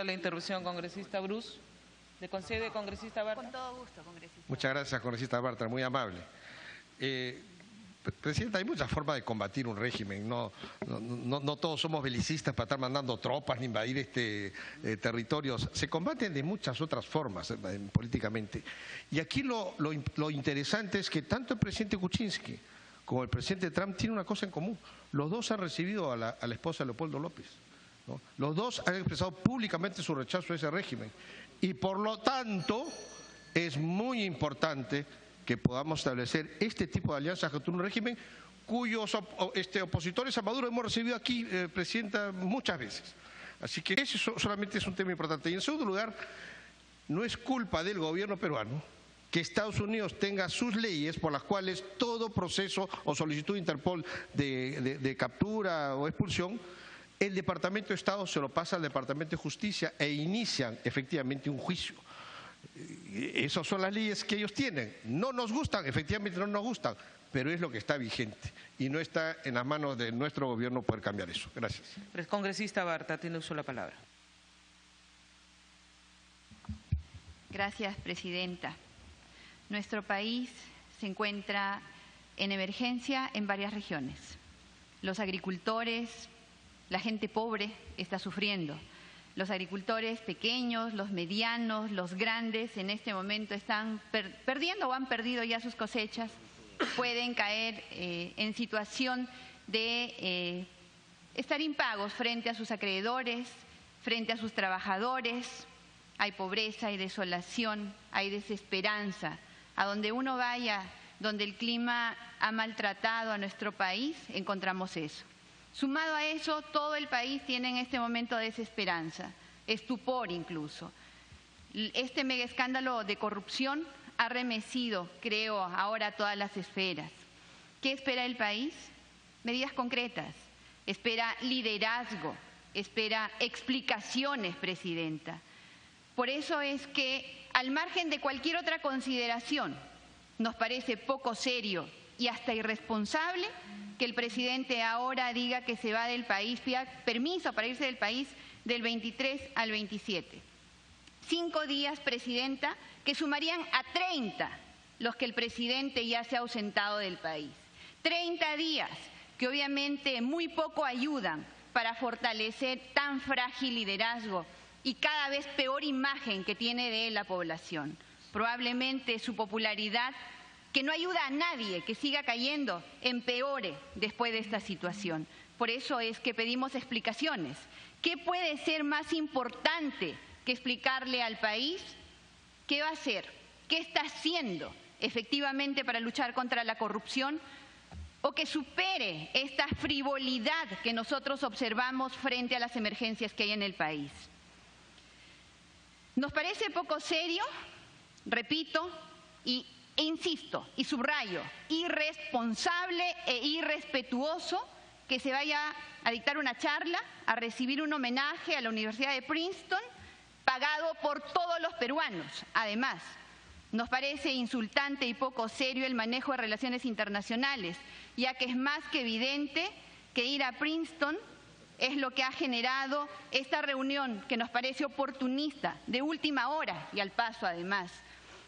La intervención, congresista Bruce. ¿Le concede, congresista Bartra? Con todo gusto, congresista. Muchas gracias, congresista Bartra, muy amable. Presidenta, hay muchas formas de combatir un régimen. No todos somos belicistas para estar mandando tropas ni invadir territorios. Se combaten de muchas otras formas políticamente. Y aquí lo interesante es que tanto el presidente Kuczynski como el presidente Trump tienen una cosa en común. Los dos han recibido a la esposa de Leopoldo López, ¿no? Los dos han expresado públicamente su rechazo a ese régimen. Y por lo tanto es muy importante que podamos establecer este tipo de alianzas contra un régimen cuyos opositores a Maduro hemos recibido aquí, Presidenta, muchas veces. Así que ese solamente es un tema importante. Y en segundo lugar, no es culpa del gobierno peruano que Estados Unidos tenga sus leyes por las cuales todo proceso o solicitud de Interpol de captura o expulsión, el Departamento de Estado se lo pasa al Departamento de Justicia e inician efectivamente un juicio. Esas son las leyes que ellos tienen. No nos gustan, efectivamente no nos gustan, pero es lo que está vigente y no está en las manos de nuestro gobierno poder cambiar eso. Gracias. Congresista Bartra, tiene uso la palabra. Gracias, presidenta. Nuestro país se encuentra en emergencia en varias regiones. Los agricultores, la gente pobre está sufriendo. Los agricultores pequeños, los medianos, los grandes en este momento están perdiendo o han perdido ya sus cosechas. Pueden caer en situación de estar impagos frente a sus acreedores, frente a sus trabajadores. Hay pobreza, hay desolación, hay desesperanza. A donde uno vaya, donde el clima ha maltratado a nuestro país, encontramos eso. Sumado a eso, todo el país tiene en este momento desesperanza, estupor incluso. Este mega escándalo de corrupción ha remecido, creo, ahora a todas las esferas. ¿Qué espera el país? Medidas concretas. Espera liderazgo, espera explicaciones, presidenta. Por eso es que, al margen de cualquier otra consideración, nos parece poco serio y hasta irresponsable que el presidente ahora diga que se va del país, pida permiso para irse del país del 23 al 27. 5 días, presidenta, que sumarían a 30 los que el presidente ya se ha ausentado del país. 30 días que obviamente muy poco ayudan para fortalecer tan frágil liderazgo y cada vez peor imagen que tiene de él la población. Probablemente su popularidad, que no ayuda a nadie, que siga cayendo, empeore después de esta situación. Por eso es que pedimos explicaciones. ¿Qué puede ser más importante que explicarle al país qué va a hacer, qué está haciendo efectivamente para luchar contra la corrupción o que supere esta frivolidad que nosotros observamos frente a las emergencias que hay en el país? Nos parece poco serio, repito, e insisto y subrayo, irresponsable e irrespetuoso que se vaya a dictar una charla, a recibir un homenaje a la Universidad de Princeton, pagado por todos los peruanos. Además, nos parece insultante y poco serio el manejo de relaciones internacionales, ya que es más que evidente que ir a Princeton es lo que ha generado esta reunión que nos parece oportunista, de última hora y al paso además.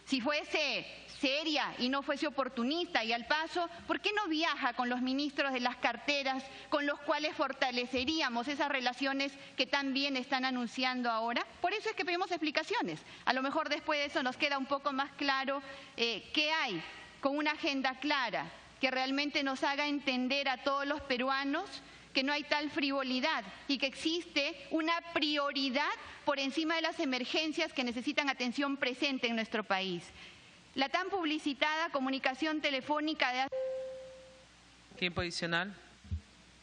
Si fuese seria y no fuese oportunista y al paso, ¿por qué no viaja con los ministros de las carteras con los cuales fortaleceríamos esas relaciones que tan bien están anunciando ahora? Por eso es que pedimos explicaciones. A lo mejor después de eso nos queda un poco más claro qué hay, con una agenda clara que realmente nos haga entender a todos los peruanos que no hay tal frivolidad y que existe una prioridad por encima de las emergencias que necesitan atención presente en nuestro país. La tan publicitada comunicación telefónica de... Tiempo adicional.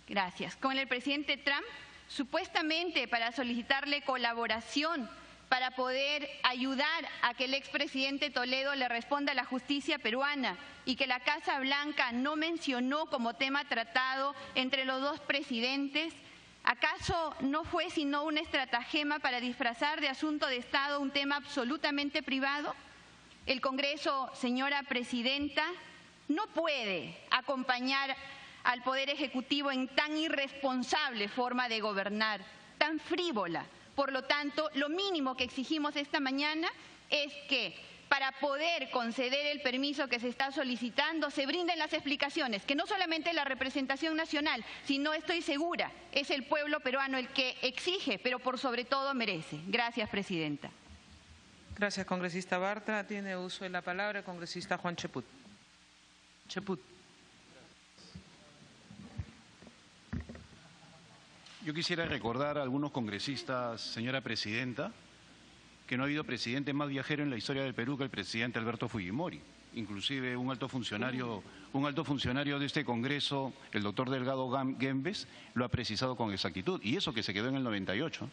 Gracias. Con el presidente Trump, supuestamente para solicitarle colaboración para poder ayudar a que el expresidente Toledo le responda a la justicia peruana y que la Casa Blanca no mencionó como tema tratado entre los dos presidentes. ¿Acaso no fue sino un estratagema para disfrazar de asunto de Estado un tema absolutamente privado? El Congreso, señora presidenta, no puede acompañar al Poder Ejecutivo en tan irresponsable forma de gobernar, tan frívola, Por lo tanto, lo mínimo que exigimos esta mañana es que para poder conceder el permiso que se está solicitando se brinden las explicaciones, que no solamente la representación nacional, sino estoy segura, es el pueblo peruano el que exige, pero por sobre todo merece. Gracias, presidenta. Gracias, congresista Bartra. Tiene uso de la palabra el congresista Juan Cheput. Yo quisiera recordar a algunos congresistas, señora presidenta, que no ha habido presidente más viajero en la historia del Perú que el presidente Alberto Fujimori. Inclusive un alto funcionario de este Congreso, el doctor Delgado Gembes, lo ha precisado con exactitud. Y eso que se quedó en el 98.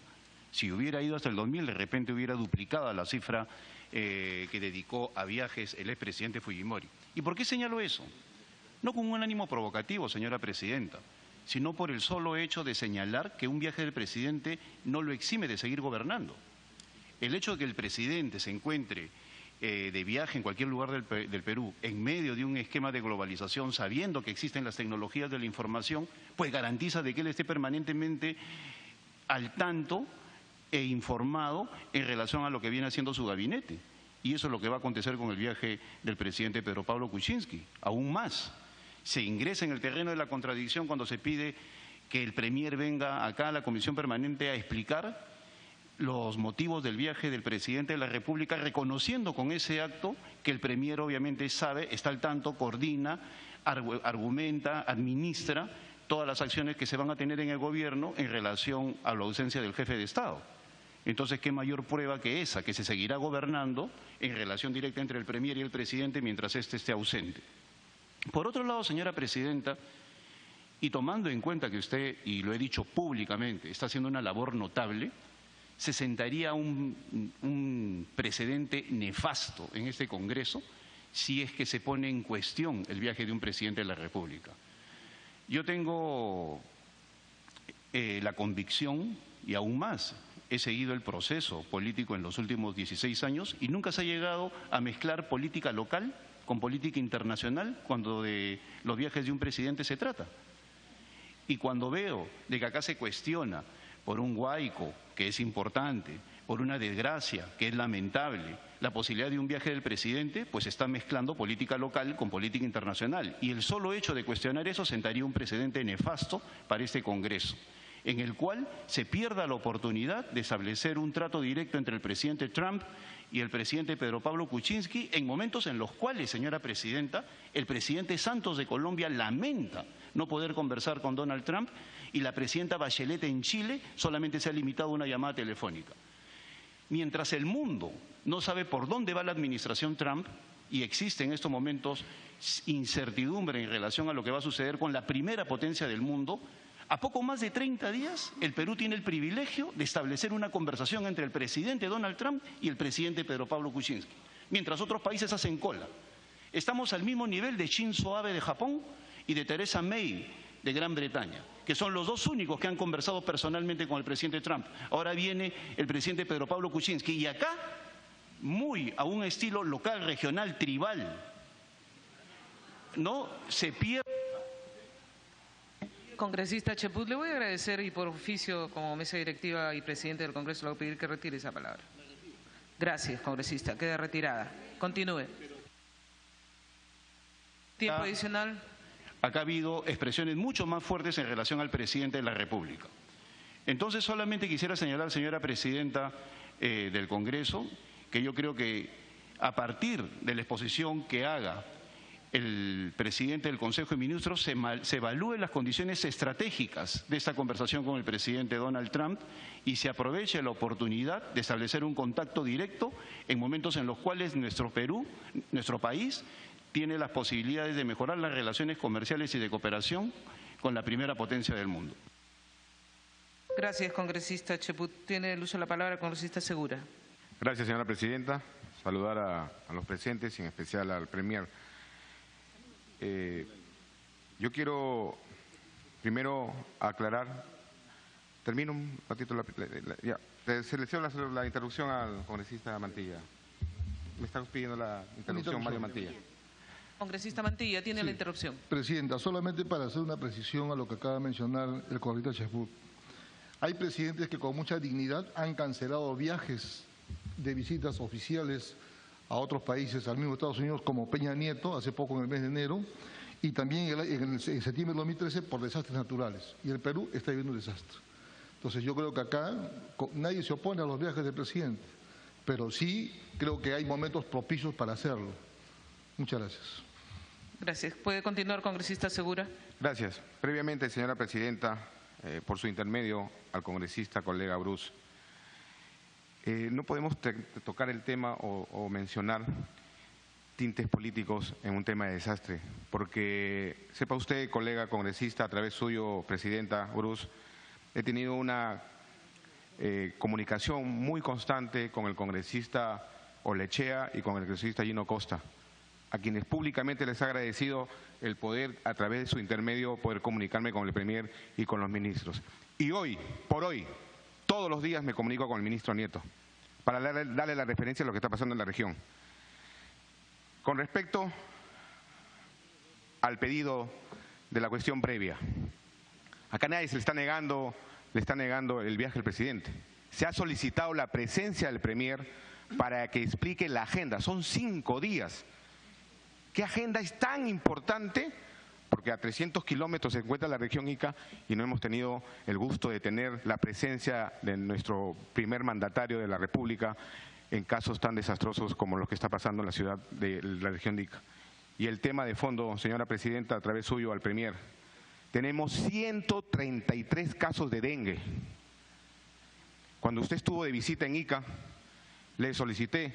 Si hubiera ido hasta el 2000, de repente hubiera duplicado la cifra que dedicó a viajes el expresidente Fujimori. ¿Y por qué señalo eso? No con un ánimo provocativo, señora presidenta, sino por el solo hecho de señalar que un viaje del presidente no lo exime de seguir gobernando. El hecho de que el presidente se encuentre de viaje en cualquier lugar del Perú en medio de un esquema de globalización, sabiendo que existen las tecnologías de la información, pues garantiza de que él esté permanentemente al tanto e informado en relación a lo que viene haciendo su gabinete. Y eso es lo que va a acontecer con el viaje del presidente Pedro Pablo Kuczynski. Aún más, se ingresa en el terreno de la contradicción cuando se pide que el premier venga acá a la Comisión Permanente a explicar los motivos del viaje del presidente de la República, reconociendo con ese acto que el premier obviamente sabe, está al tanto, coordina, argumenta, administra todas las acciones que se van a tener en el gobierno en relación a la ausencia del jefe de Estado. Entonces, ¿qué mayor prueba que esa? Que se seguirá gobernando en relación directa entre el premier y el presidente mientras éste esté ausente. Por otro lado, señora presidenta, y tomando en cuenta que usted, y lo he dicho públicamente, está haciendo una labor notable, se sentaría un precedente nefasto en este Congreso si es que se pone en cuestión el viaje de un presidente de la República. Yo tengo la convicción, y aún más, he seguido el proceso político en los últimos 16 años y nunca se ha llegado a mezclar política local con política internacional cuando de los viajes de un presidente se trata. Y cuando veo de que acá se cuestiona por un huaico, que es importante, por una desgracia, que es lamentable, la posibilidad de un viaje del presidente, pues está mezclando política local con política internacional. Y el solo hecho de cuestionar eso sentaría un precedente nefasto para este Congreso, en el cual se pierda la oportunidad de establecer un trato directo entre el presidente Trump y el presidente Pedro Pablo Kuczynski en momentos en los cuales, señora presidenta, el presidente Santos de Colombia lamenta no poder conversar con Donald Trump y la presidenta Bachelet en Chile solamente se ha limitado a una llamada telefónica. Mientras el mundo no sabe por dónde va la administración Trump y existe en estos momentos incertidumbre en relación a lo que va a suceder con la primera potencia del mundo, a poco más de 30 días, el Perú tiene el privilegio de establecer una conversación entre el presidente Donald Trump y el presidente Pedro Pablo Kuczynski, mientras otros países hacen cola. Estamos al mismo nivel de Shinzo Abe de Japón y de Theresa May de Gran Bretaña, que son los dos únicos que han conversado personalmente con el presidente Trump. Ahora viene el presidente Pedro Pablo Kuczynski y acá, muy a un estilo local, regional, tribal, no se pierde. Congresista Cheput, le voy a agradecer y por oficio como mesa directiva y presidente del Congreso le voy a pedir que retire esa palabra. Gracias, congresista. Queda retirada. Continúe. Tiempo adicional. Acá ha habido expresiones mucho más fuertes en relación al presidente de la República. Entonces solamente quisiera señalar, señora presidenta del Congreso, que yo creo que a partir de la exposición que haga el presidente del Consejo de Ministros se evalúen las condiciones estratégicas de esta conversación con el presidente Donald Trump y se aproveche la oportunidad de establecer un contacto directo en momentos en los cuales nuestro Perú, nuestro país, tiene las posibilidades de mejorar las relaciones comerciales y de cooperación con la primera potencia del mundo. Gracias, congresista Cheput. Tiene el uso de la palabra el congresista Segura. Gracias, señora presidenta. Saludar a los presentes y en especial al premier. Yo quiero primero aclarar, termino un ratito, se le cedo la interrupción al congresista Mantilla. Me está pidiendo la interrupción Mario Mantilla. Congresista Mantilla, tiene la interrupción. Presidenta, solamente para hacer una precisión a lo que acaba de mencionar el congresista Cheput. Hay presidentes que con mucha dignidad han cancelado viajes de visitas oficiales a otros países, al mismo Estados Unidos, como Peña Nieto, hace poco en el mes de enero, y también en septiembre de 2013 por desastres naturales. Y el Perú está viviendo un desastre. Entonces yo creo que acá nadie se opone a los viajes del presidente, pero sí creo que hay momentos propicios para hacerlo. Muchas gracias. Gracias. ¿Puede continuar, congresista Segura? Gracias. Previamente, señora presidenta, por su intermedio al congresista colega Bruce, no podemos tocar el tema o mencionar tintes políticos en un tema de desastre, porque sepa usted, colega congresista, a través suyo, presidenta Bruce, he tenido una comunicación muy constante con el congresista Olechea y con el congresista Gino Costa, a quienes públicamente les he agradecido el poder, a través de su intermedio, poder comunicarme con el Premier y con los ministros. Y hoy, por hoy, todos los días me comunico con el ministro Nieto para darle la referencia a lo que está pasando en la región. Con respecto al pedido de la cuestión previa, acá nadie le está negando el viaje del presidente. Se ha solicitado la presencia del Premier para que explique la agenda. Son 5 días. ¿Qué agenda es tan importante? Porque a 300 kilómetros se encuentra la región Ica y no hemos tenido el gusto de tener la presencia de nuestro primer mandatario de la República en casos tan desastrosos como los que está pasando en la ciudad de la región de Ica. Y el tema de fondo, señora presidenta, a través suyo al Premier, tenemos 133 casos de dengue. Cuando usted estuvo de visita en Ica, le solicité,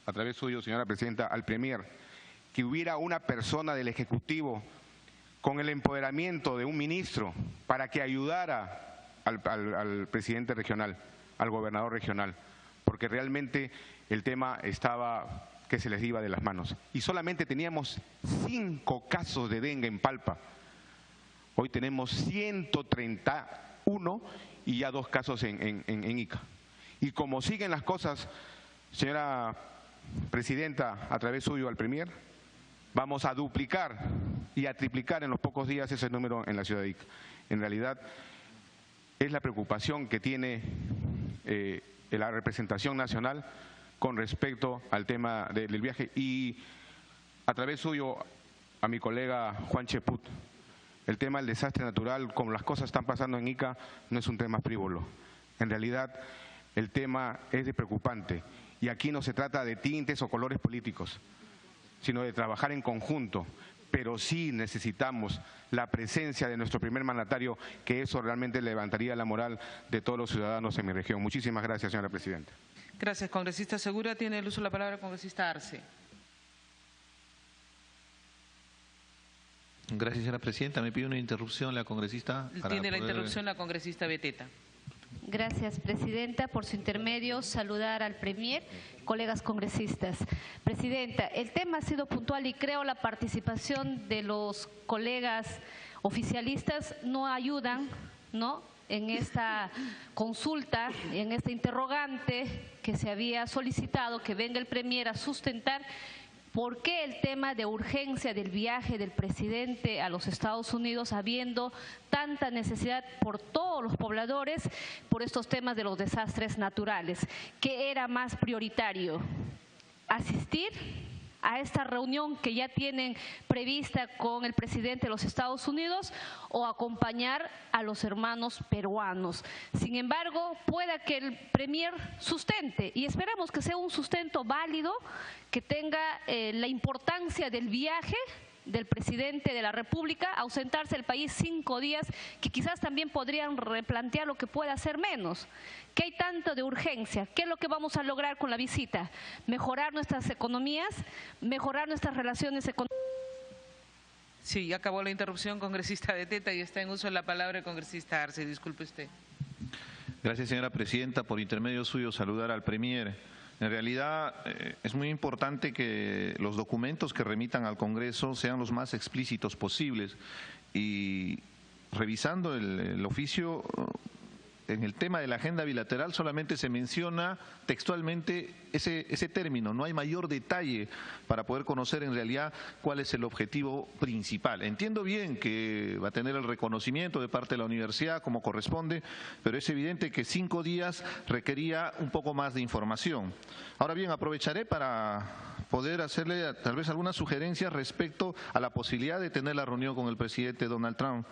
a través suyo, señora presidenta, al Premier, que hubiera una persona del Ejecutivo con el empoderamiento de un ministro para que ayudara al presidente regional, al gobernador regional, porque realmente el tema estaba que se les iba de las manos. Y solamente teníamos 5 casos de dengue en Palpa. Hoy tenemos 131 y ya 2 casos en Ica. Y como siguen las cosas, señora presidenta, a través suyo al Premier, vamos a duplicar y a triplicar en los pocos días ese número en la ciudad de Ica. En realidad es la preocupación que tiene la representación nacional con respecto al tema del viaje. Y a través suyo a mi colega Juan Cheput, el tema del desastre natural, como las cosas están pasando en Ica, no es un tema frívolo. En realidad el tema es de preocupante y aquí no se trata de tintes o colores políticos, sino de trabajar en conjunto, pero sí necesitamos la presencia de nuestro primer mandatario, que eso realmente levantaría la moral de todos los ciudadanos en mi región. Muchísimas gracias, señora presidenta. Gracias, congresista Segura. Tiene el uso de la palabra el congresista Arce. Gracias, señora presidenta. Me pide una interrupción la congresista. Tiene la interrupción la congresista Beteta. Gracias, presidenta. Por su intermedio, saludar al Premier, colegas congresistas. Presidenta, el tema ha sido puntual y creo la participación de los colegas oficialistas no ayudan, ¿no?, en esta consulta, en esta interrogante que se había solicitado que venga el Premier a sustentar. ¿Por qué el tema de urgencia del viaje del presidente a los Estados Unidos, habiendo tanta necesidad por todos los pobladores por estos temas de los desastres naturales? ¿Qué era más prioritario? ¿Asistir a esta reunión que ya tienen prevista con el presidente de los Estados Unidos o acompañar a los hermanos peruanos? Sin embargo, pueda que el Premier sustente, y esperamos que sea un sustento válido, que tenga la importancia del viaje del presidente de la República, ausentarse del país 5 días, que quizás también podrían replantear lo que pueda hacer menos. ¿Qué hay tanto de urgencia? ¿Qué es lo que vamos a lograr con la visita? Mejorar nuestras economías, mejorar nuestras relaciones económicas. Sí, ya acabó la interrupción, congresista Beteta, y está en uso de la palabra el congresista Arce. Disculpe usted. Gracias, señora presidenta. Por intermedio suyo, saludar al Premier. En realidad es muy importante que los documentos que remitan al Congreso sean los más explícitos posibles, y revisando el oficio en el tema de la agenda bilateral solamente se menciona textualmente ese término, no hay mayor detalle para poder conocer en realidad cuál es el objetivo principal. Entiendo bien que va a tener el reconocimiento de parte de la universidad como corresponde, pero es evidente que 5 días requería un poco más de información. Ahora bien, aprovecharé para poder hacerle tal vez algunas sugerencias respecto a la posibilidad de tener la reunión con el presidente Donald Trump.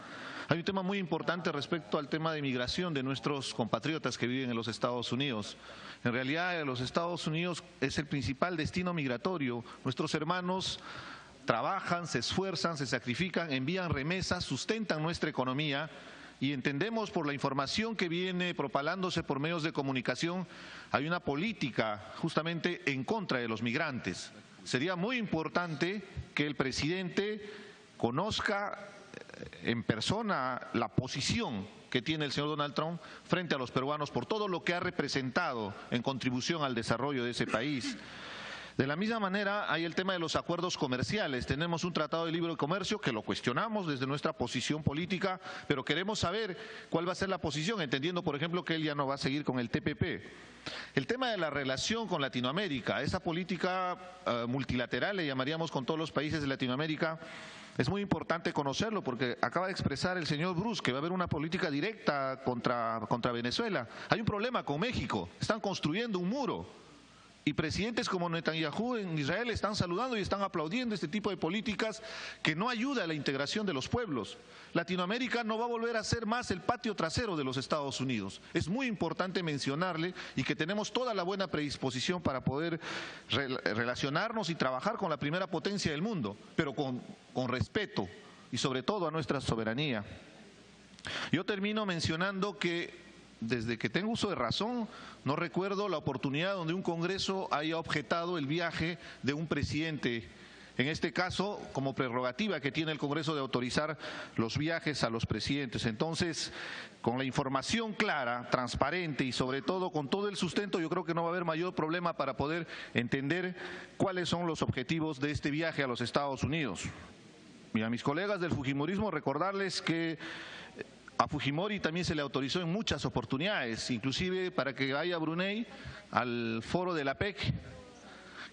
Hay un tema muy importante respecto al tema de migración de nuestros compatriotas que viven en los Estados Unidos. En realidad, los Estados Unidos es el principal destino migratorio. Nuestros hermanos trabajan, se esfuerzan, se sacrifican, envían remesas, sustentan nuestra economía y entendemos por la información que viene propalándose por medios de comunicación, hay una política justamente en contra de los migrantes. Sería muy importante que el presidente conozca en persona la posición que tiene el señor Donald Trump frente a los peruanos por todo lo que ha representado en contribución al desarrollo de ese país. De la misma manera hay el tema de los acuerdos comerciales. Tenemos un tratado de libre comercio que lo cuestionamos desde nuestra posición política, pero queremos saber cuál va a ser la posición, entendiendo, por ejemplo, que él ya no va a seguir con el TPP. El tema de la relación con Latinoamérica, esa política multilateral, le llamaríamos, con todos los países de Latinoamérica, es muy importante conocerlo porque acaba de expresar el señor Bruce que va a haber una política directa contra Venezuela. Hay un problema con México, están construyendo un muro. Y presidentes como Netanyahu en Israel están saludando y están aplaudiendo este tipo de políticas que no ayuda a la integración de los pueblos. Latinoamérica no va a volver a ser más el patio trasero de los Estados Unidos. Es muy importante mencionarle y que tenemos toda la buena predisposición para poder relacionarnos y trabajar con la primera potencia del mundo, pero con respeto y sobre todo a nuestra soberanía. Yo termino mencionando que desde que tengo uso de razón, no recuerdo la oportunidad donde un Congreso haya objetado el viaje de un presidente. En este caso, como prerrogativa que tiene el Congreso de autorizar los viajes a los presidentes. Entonces, con la información clara, transparente y sobre todo con todo el sustento, yo creo que no va a haber mayor problema para poder entender cuáles son los objetivos de este viaje a los Estados Unidos. Y a mis colegas del Fujimorismo recordarles que a Fujimori también se le autorizó en muchas oportunidades, inclusive para que vaya a Brunei al foro de la PEC,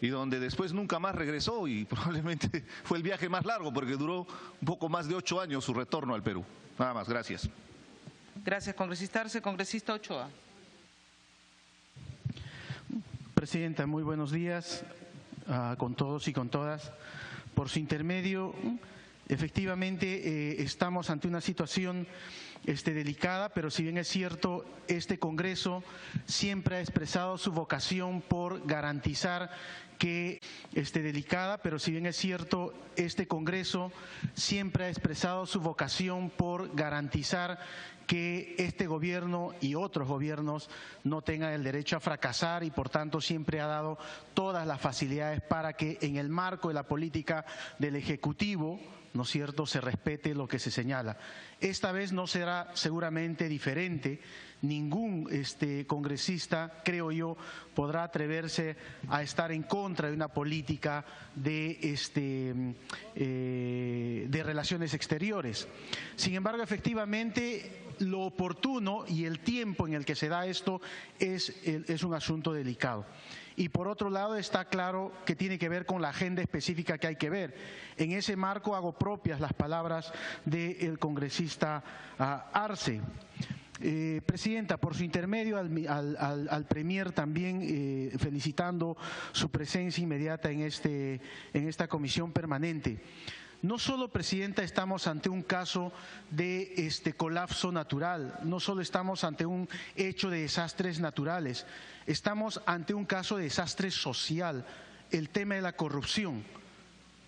y donde después nunca más regresó y probablemente fue el viaje más largo porque duró un poco más de 8 años su retorno al Perú. Nada más, gracias. Gracias, congresista Arce. Congresista Ochoa. Presidenta, muy buenos días con todos y con todas. Por su intermedio, efectivamente estamos ante una situación delicada, pero si bien es cierto, este Congreso siempre ha expresado su vocación por garantizar que delicada, pero si bien es cierto, este Congreso siempre ha expresado su vocación por garantizar que este gobierno y otros gobiernos no tengan el derecho a fracasar y por tanto siempre ha dado todas las facilidades para que en el marco de la política del Ejecutivo, ¿no es cierto?, se respete lo que se señala. Esta vez no será seguramente diferente. Ningún congresista, creo yo, podrá atreverse a estar en contra de una política de relaciones exteriores. Sin embargo, efectivamente, lo oportuno y el tiempo en el que se da esto es un asunto delicado. Y por otro lado está claro que tiene que ver con la agenda específica que hay que ver. En ese marco hago propias las palabras del congresista Arce. Presidenta, por su intermedio al Premier también felicitando su presencia inmediata en esta comisión permanente. No solo, Presidenta, estamos ante un caso de colapso natural, no solo estamos ante un hecho de desastres naturales, estamos ante un caso de desastre social, el tema de la corrupción,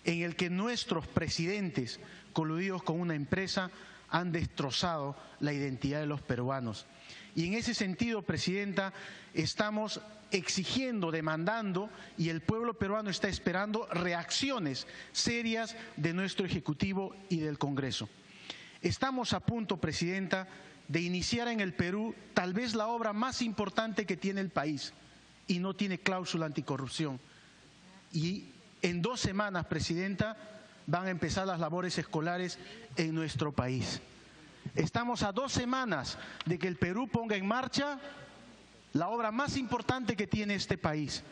en el que nuestros presidentes, coludidos con una empresa, han destrozado la identidad de los peruanos. Y en ese sentido, Presidenta, estamos exigiendo, demandando, y el pueblo peruano está esperando reacciones serias de nuestro Ejecutivo y del Congreso. Estamos a punto, Presidenta, de iniciar en el Perú tal vez la obra más importante que tiene el país y no tiene cláusula anticorrupción. Y en 2 semanas, Presidenta, van a empezar las labores escolares en nuestro país. Estamos a 2 semanas de que el Perú ponga en marcha la obra más importante que tiene este país,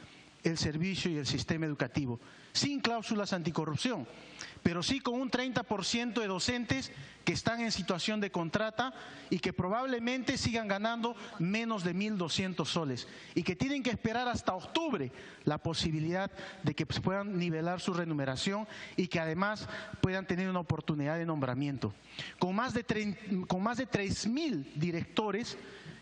el servicio y el sistema educativo, sin cláusulas anticorrupción, pero sí con un 30% de docentes que están en situación de contrata y que probablemente sigan ganando menos de 1.200 soles y que tienen que esperar hasta octubre la posibilidad de que puedan nivelar su remuneración y que además puedan tener una oportunidad de nombramiento. Con más de 3.000 directores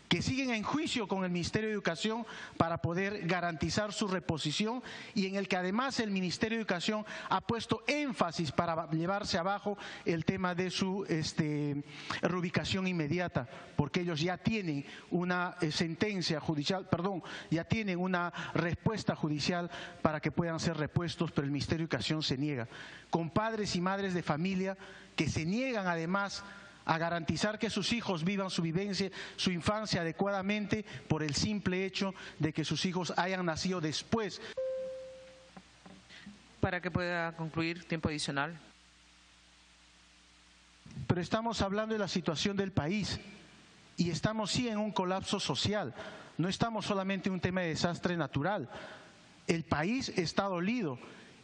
que siguen en juicio con el Ministerio de Educación para poder garantizar su reposición y en el que además el Ministerio de Educación ha puesto énfasis para llevarse abajo el tema de su reubicación inmediata, porque ellos ya tienen una sentencia judicial, ya tienen una respuesta judicial para que puedan ser repuestos, pero el Ministerio de Educación se niega. Con padres y madres de familia que se niegan además a garantizar que sus hijos vivan su infancia adecuadamente por el simple hecho de que sus hijos hayan nacido después. Para que pueda concluir, tiempo adicional. Pero estamos hablando de la situación del país y estamos sí en un colapso social, no estamos solamente en un tema de desastre natural. El país está dolido.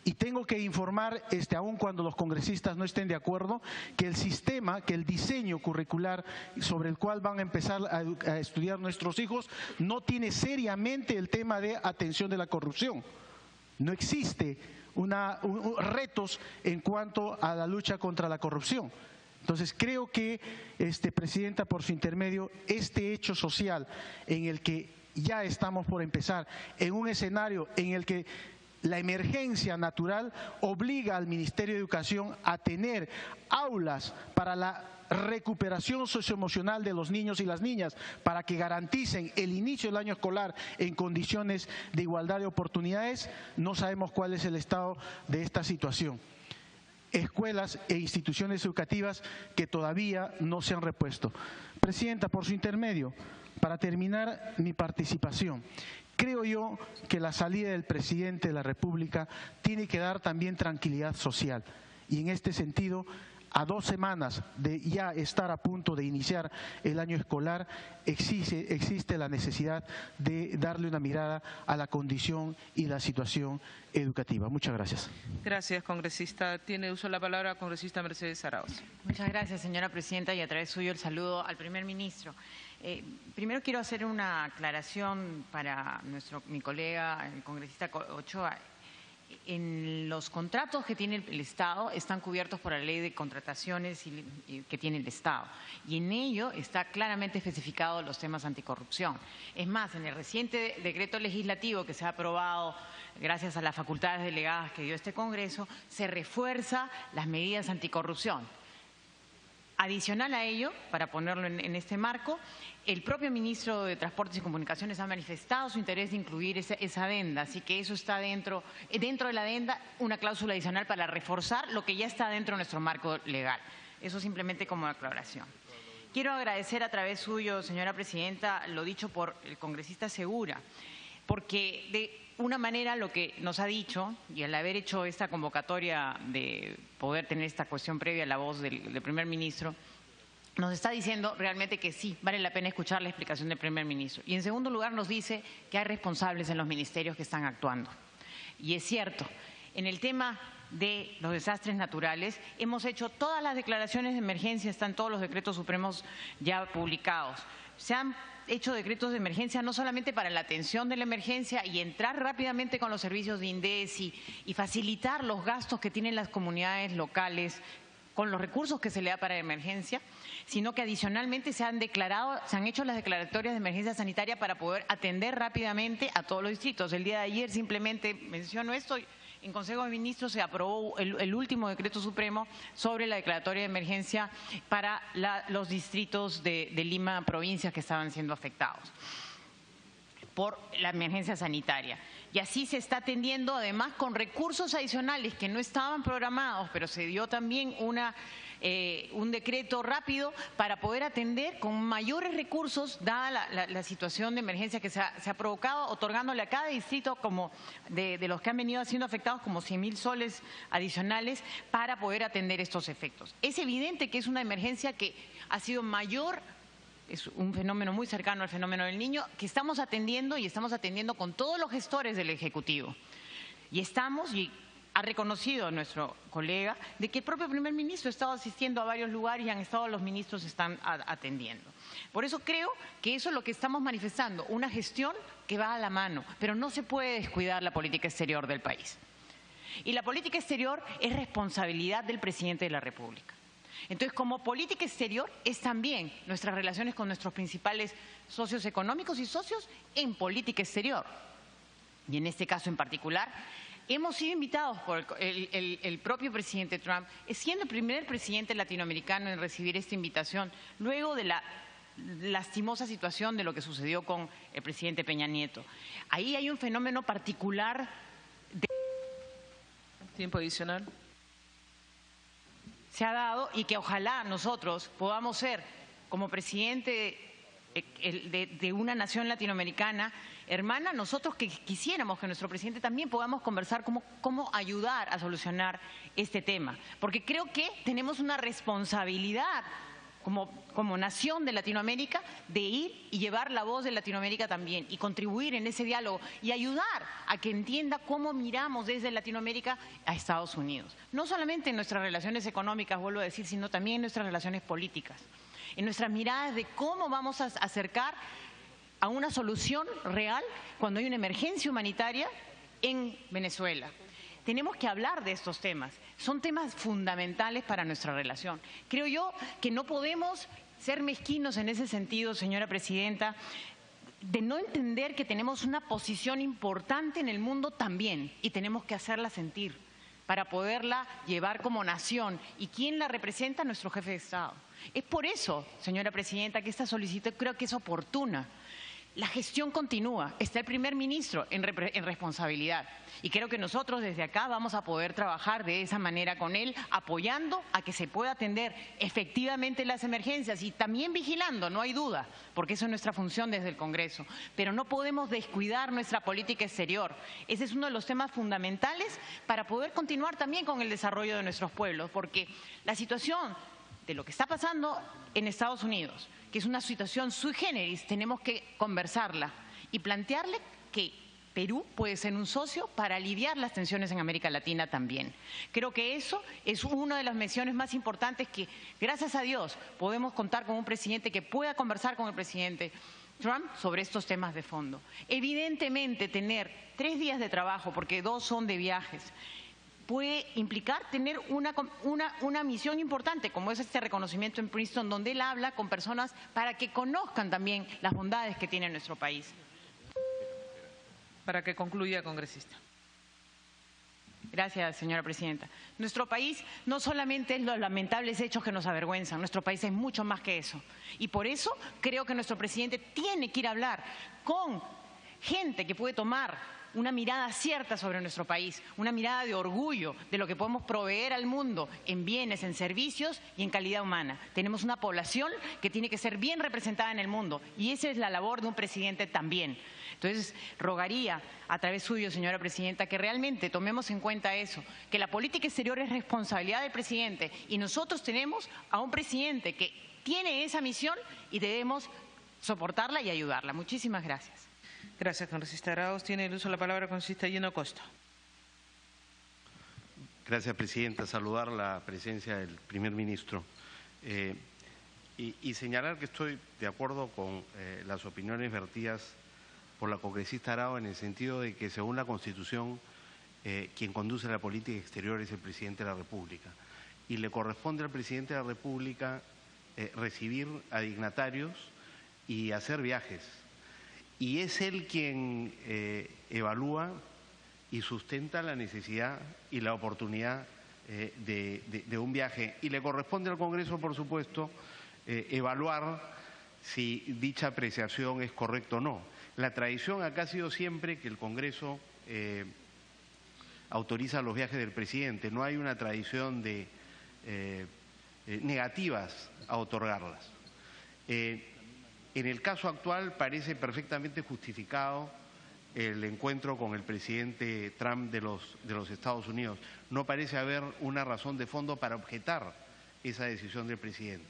Y tengo que informar, aun cuando los congresistas no estén de acuerdo, que el sistema, que el diseño curricular sobre el cual van a empezar a estudiar nuestros hijos, no tiene seriamente el tema de atención de la corrupción. No existe retos en cuanto a la lucha contra la corrupción. Entonces creo que, Presidenta, por su intermedio, este hecho social en el que ya estamos por empezar, en un escenario en el que la emergencia natural obliga al Ministerio de Educación a tener aulas para la recuperación socioemocional de los niños y las niñas, para que garanticen el inicio del año escolar en condiciones de igualdad de oportunidades. No sabemos cuál es el estado de esta situación. Escuelas e instituciones educativas que todavía no se han repuesto. Presidenta, por su intermedio, para terminar mi participación, creo yo que la salida del presidente de la República tiene que dar también tranquilidad social y en este sentido, a 2 semanas de ya estar a punto de iniciar el año escolar, existe la necesidad de darle una mirada a la condición y la situación educativa. Muchas gracias. Gracias, congresista. Tiene uso de la palabra congresista Mercedes Arauz. Muchas gracias, señora presidenta, y a través suyo el saludo al primer ministro. Primero quiero hacer una aclaración para mi colega, el congresista Ochoa. En los contratos que tiene el Estado están cubiertos por la ley de contrataciones que tiene el Estado y en ello está claramente especificado los temas anticorrupción. Es más, en el reciente decreto legislativo que se ha aprobado gracias a las facultades delegadas que dio este Congreso, se refuerza las medidas anticorrupción. Adicional a ello, para ponerlo en este marco, el propio ministro de Transportes y Comunicaciones ha manifestado su interés de incluir esa adenda, así que eso está dentro de la adenda, una cláusula adicional para reforzar lo que ya está dentro de nuestro marco legal. Eso simplemente como aclaración. Quiero agradecer a través suyo, señora presidenta, lo dicho por el congresista Segura, porque de una manera lo que nos ha dicho, y al haber hecho esta convocatoria de poder tener esta cuestión previa a la voz del primer ministro, nos está diciendo realmente que sí, vale la pena escuchar la explicación del primer ministro. Y en segundo lugar nos dice que hay responsables en los ministerios que están actuando. Y es cierto, en el tema de los desastres naturales hemos hecho todas las declaraciones de emergencia, están todos los decretos supremos ya publicados. Se han hecho decretos de emergencia no solamente para la atención de la emergencia y entrar rápidamente con los servicios de INDECI y facilitar los gastos que tienen las comunidades locales con los recursos que se le da para la emergencia, sino que adicionalmente se han hecho las declaratorias de emergencia sanitaria para poder atender rápidamente a todos los distritos. El día de ayer simplemente menciono esto. En Consejo de Ministros se aprobó el último decreto supremo sobre la declaratoria de emergencia para los distritos de Lima, provincias que estaban siendo afectados. por la emergencia sanitaria. Y así se está atendiendo, además, con recursos adicionales que no estaban programados, pero se dio también un decreto rápido para poder atender con mayores recursos, dada la situación de emergencia que se ha provocado, otorgándole a cada distrito, como de los que han venido siendo afectados, como 100.000 soles adicionales para poder atender estos efectos. Es evidente que es una emergencia que ha sido mayor. Es un fenómeno muy cercano al fenómeno del Niño que estamos atendiendo y estamos atendiendo con todos los gestores del Ejecutivo. Y ha reconocido nuestro colega de que el propio primer ministro ha estado asistiendo a varios lugares y los ministros están atendiendo. Por eso creo que eso es lo que estamos manifestando, una gestión que va a la mano, pero no se puede descuidar la política exterior del país. Y la política exterior es responsabilidad del presidente de la República. Entonces, como política exterior es también nuestras relaciones con nuestros principales socios económicos y socios en política exterior. Y en este caso en particular, hemos sido invitados por el propio presidente Trump, siendo el primer presidente latinoamericano en recibir esta invitación, luego de la lastimosa situación de lo que sucedió con el presidente Peña Nieto. Ahí hay un fenómeno particular de... Tiempo adicional. Se ha dado y que ojalá nosotros podamos ser, como presidente de una nación latinoamericana hermana, nosotros que quisiéramos que nuestro presidente también podamos conversar cómo ayudar a solucionar este tema. Porque creo que tenemos una responsabilidad como nación de Latinoamérica de ir y llevar la voz de Latinoamérica también y contribuir en ese diálogo y ayudar a que entienda cómo miramos desde Latinoamérica a Estados Unidos. No solamente en nuestras relaciones económicas, vuelvo a decir, sino también en nuestras relaciones políticas, en nuestras miradas de cómo vamos a acercar a una solución real cuando hay una emergencia humanitaria en Venezuela. Tenemos que hablar de estos temas. Son temas fundamentales para nuestra relación. Creo yo que no podemos ser mezquinos en ese sentido, señora presidenta, de no entender que tenemos una posición importante en el mundo también y tenemos que hacerla sentir para poderla llevar como nación. ¿Y quién la representa? Nuestro jefe de Estado. Es por eso, señora presidenta, que esta solicitud creo que es oportuna. La gestión continúa, está el primer ministro en responsabilidad y creo que nosotros desde acá vamos a poder trabajar de esa manera con él, apoyando a que se pueda atender efectivamente las emergencias y también vigilando, no hay duda, porque eso es nuestra función desde el Congreso, pero no podemos descuidar nuestra política exterior. Ese es uno de los temas fundamentales para poder continuar también con el desarrollo de nuestros pueblos, porque la situación de lo que está pasando en Estados Unidos, que es una situación sui generis, tenemos que conversarla y plantearle que Perú puede ser un socio para aliviar las tensiones en América Latina también. Creo que eso es una de las menciones más importantes que, gracias a Dios, podemos contar con un presidente que pueda conversar con el presidente Trump sobre estos temas de fondo. Evidentemente, tener 3 días de trabajo, porque 2 son de viajes, puede implicar tener una misión importante, como es este reconocimiento en Princeton, donde él habla con personas para que conozcan también las bondades que tiene nuestro país. Para que concluya, congresista. Gracias, señora presidenta. Nuestro país no solamente es los lamentables hechos que nos avergüenzan, nuestro país es mucho más que eso. Y por eso creo que nuestro presidente tiene que ir a hablar con gente que puede tomar una mirada cierta sobre nuestro país, una mirada de orgullo de lo que podemos proveer al mundo en bienes, en servicios y en calidad humana. Tenemos una población que tiene que ser bien representada en el mundo y esa es la labor de un presidente también. Entonces, rogaría a través suyo, señora presidenta, que realmente tomemos en cuenta eso, que la política exterior es responsabilidad del presidente y nosotros tenemos a un presidente que tiene esa misión y debemos soportarla y ayudarla. Muchísimas gracias. Gracias, congresista Arauz. Tiene el uso de la palabra el congresista Gino Costa. Gracias, presidenta. Saludar la presencia del primer ministro y señalar que estoy de acuerdo con las opiniones vertidas por la congresista Arauz en el sentido de que, según la Constitución, quien conduce la política exterior es el presidente de la República y le corresponde al presidente de la República recibir a dignatarios y hacer viajes. Y es él quien evalúa y sustenta la necesidad y la oportunidad de un viaje. Y le corresponde al Congreso, por supuesto, evaluar si dicha apreciación es correcta o no. La tradición acá ha sido siempre que el Congreso autoriza los viajes del presidente. No hay una tradición de negativas a otorgarlas. En el caso actual parece perfectamente justificado el encuentro con el presidente Trump de los Estados Unidos. No parece haber una razón de fondo para objetar esa decisión del presidente.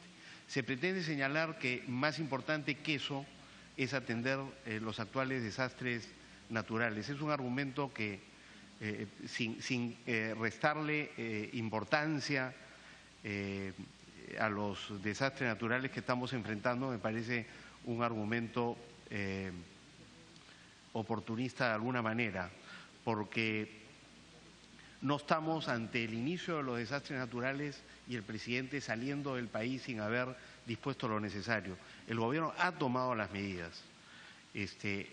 Se pretende señalar que más importante que eso es atender los actuales desastres naturales. Es un argumento que, sin restarle importancia a los desastres naturales que estamos enfrentando, me parece un argumento oportunista de alguna manera, porque no estamos ante el inicio de los desastres naturales y el presidente saliendo del país sin haber dispuesto lo necesario. El gobierno ha tomado las medidas.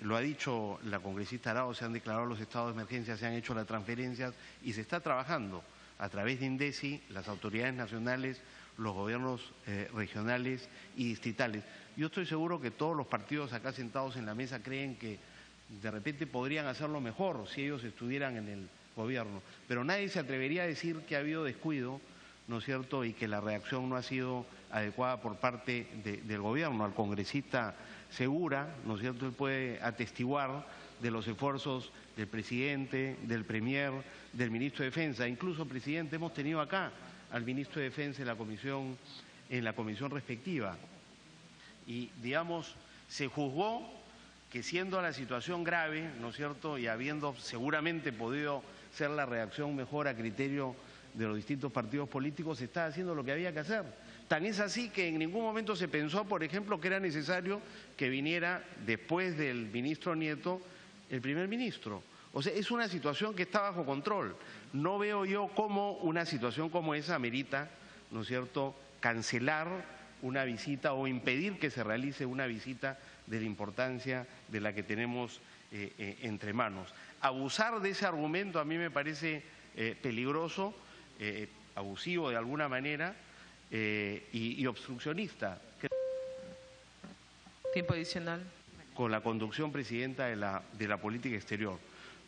Lo ha dicho la congresista Arao, se han declarado los estados de emergencia, se han hecho las transferencias y se está trabajando a través de INDECI, las autoridades nacionales, los gobiernos regionales y distritales. Yo estoy seguro que todos los partidos acá sentados en la mesa creen que de repente podrían hacerlo mejor si ellos estuvieran en el gobierno, pero nadie se atrevería a decir que ha habido descuido, ¿no es cierto?, y que la reacción no ha sido adecuada por parte del gobierno. Al congresista Segura, ¿no es cierto?, él puede atestiguar de los esfuerzos del presidente, del premier, del ministro de Defensa. Incluso, presidente, hemos tenido acá al ministro de Defensa en la comisión respectiva. Y, digamos, se juzgó que siendo la situación grave, ¿no es cierto?, y habiendo seguramente podido ser la reacción mejor a criterio de los distintos partidos políticos, se está haciendo lo que había que hacer. Tan es así que en ningún momento se pensó, por ejemplo, que era necesario que viniera después del ministro Nieto el primer ministro. O sea, es una situación que está bajo control. No veo yo cómo una situación como esa amerita, ¿no es cierto?, cancelar una visita o impedir que se realice una visita de la importancia de la que tenemos entre manos. Abusar de ese argumento a mí me parece peligroso, abusivo de alguna manera y obstruccionista. Tiempo adicional. Con la conducción, presidenta, de la política exterior.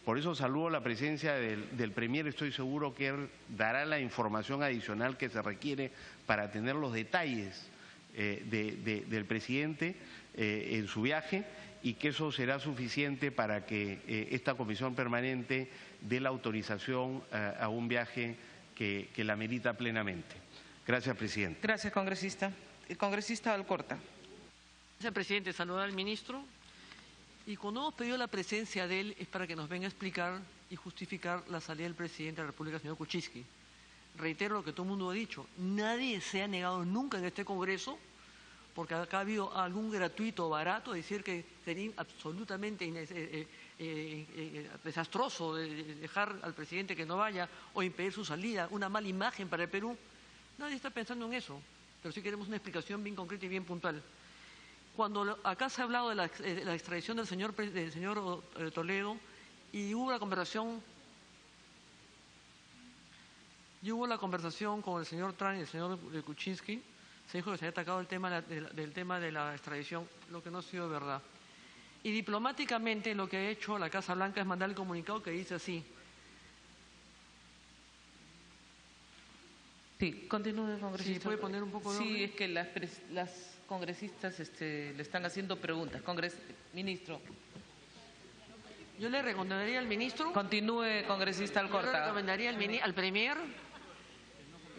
Por eso saludo la presencia del premier, estoy seguro que él dará la información adicional que se requiere para tener los detalles del presidente en su viaje y que eso será suficiente para que esta comisión permanente dé la autorización a un viaje que la merita plenamente. Gracias, presidente. Gracias, congresista. El congresista Alcorta. Gracias, presidente. Saludar al ministro. Y cuando hemos pedido la presencia de él es para que nos venga a explicar y justificar la salida del presidente de la República, señor Kuczynski. Reitero lo que todo el mundo ha dicho. Nadie se ha negado nunca en este Congreso, porque acá ha habido algún gratuito barato, decir que sería absolutamente desastroso dejar al presidente que no vaya o impedir su salida, una mala imagen para el Perú. Nadie está pensando en eso, pero sí queremos una explicación bien concreta y bien puntual. Cuando acá se ha hablado de la extradición del señor Toledo y hubo la conversación con el señor Trump y el señor Kuczynski, se dijo que se había atacado el tema del tema de la extradición, lo que no ha sido verdad. Y diplomáticamente lo que ha hecho la Casa Blanca es mandar el comunicado que dice así. Sí, continúe, congresista. Sí, ¿puede poner un poco de orden? Sí, es que las congresistas le están haciendo preguntas. Ministro. Yo le recomendaría al ministro. Continúe, congresista Alcorta. Yo le recomendaría al premier.